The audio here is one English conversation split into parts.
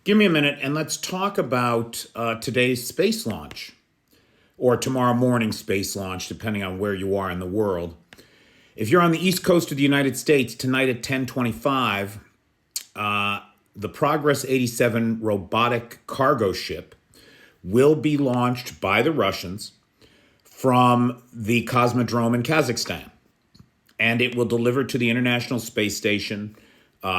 Give me a minute and let's talk about today's space launch, or tomorrow morning's space launch, depending on where you are in the world. If you're on the East Coast of the United States, tonight at 10:25, the Progress 87 robotic cargo ship will be launched by the Russians from the Cosmodrome in Kazakhstan. And it will deliver to the International Space Station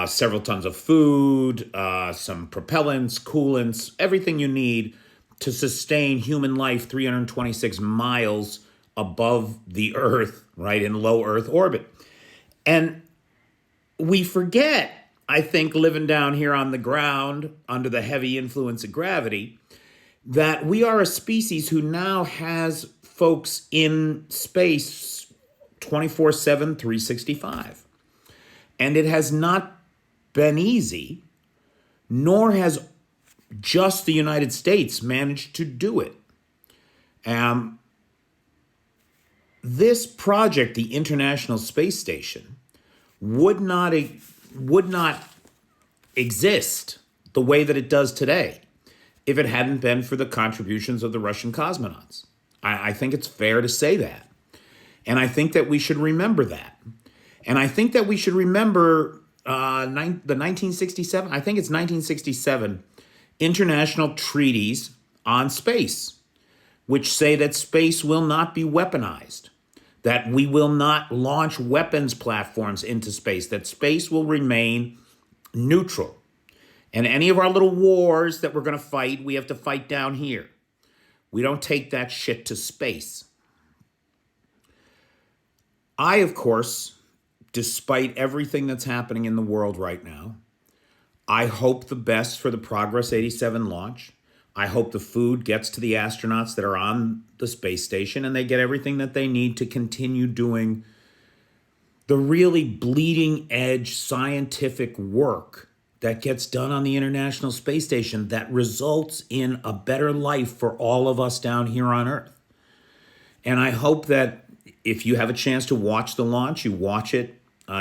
several tons of food, some propellants, coolants, everything you need to sustain human life 326 miles above the Earth, right, in low Earth orbit. And we forget, I think, living down here on the ground under the heavy influence of gravity, that we are a species who now has folks in space 24/7, 365. And it has not been easy, nor has just the United States managed to do it. This project, the International Space Station, would not exist the way that it does today if it hadn't been for the contributions of the Russian cosmonauts. I think it's fair to say that. And I think that we should remember that. And I think that we should remember the 1967, I think it's 1967, international treaties on space, which say that space will not be weaponized, that we will not launch weapons platforms into space, that space will remain neutral. And any of our little wars that we're going to fight, we have to fight down here. We don't take that shit to space. I, of course, despite everything that's happening in the world right now, I hope the best for the Progress 87 launch. I hope the food gets to the astronauts that are on the space station and they get everything that they need to continue doing the really bleeding edge scientific work that gets done on the International Space Station that results in a better life for all of us down here on Earth. And I hope that if you have a chance to watch the launch, you watch it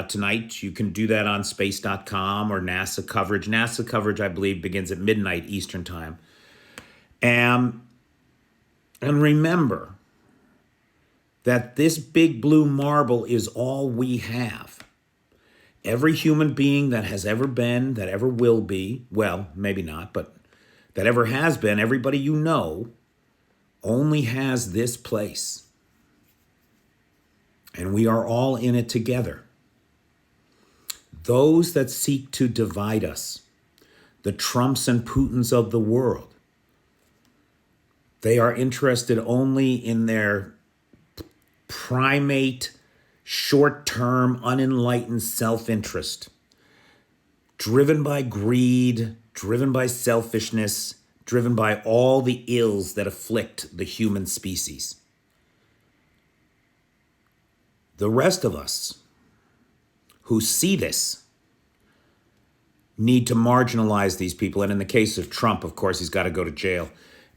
tonight. You can do that on space.com or NASA coverage. NASA coverage, I believe, begins at midnight Eastern time. And remember that this big blue marble is all we have. Every human being that has ever been, that ever will be, well, maybe not, but that ever has been, everybody you know, only has this place. And we are all in it together. Those that seek to divide us, the Trumps and Putins of the world, they are interested only in their primate, short-term, unenlightened self-interest, driven by greed, driven by selfishness, driven by all the ills that afflict the human species. The rest of us who see this need to marginalize these people. And in the case of Trump, of course, he's got to go to jail.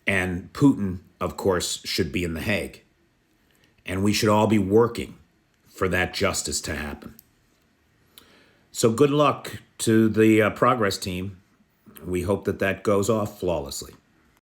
And Putin, of course, should be in The Hague. And we should all be working for that justice to happen. So good luck to the Progress team. We hope that that goes off flawlessly.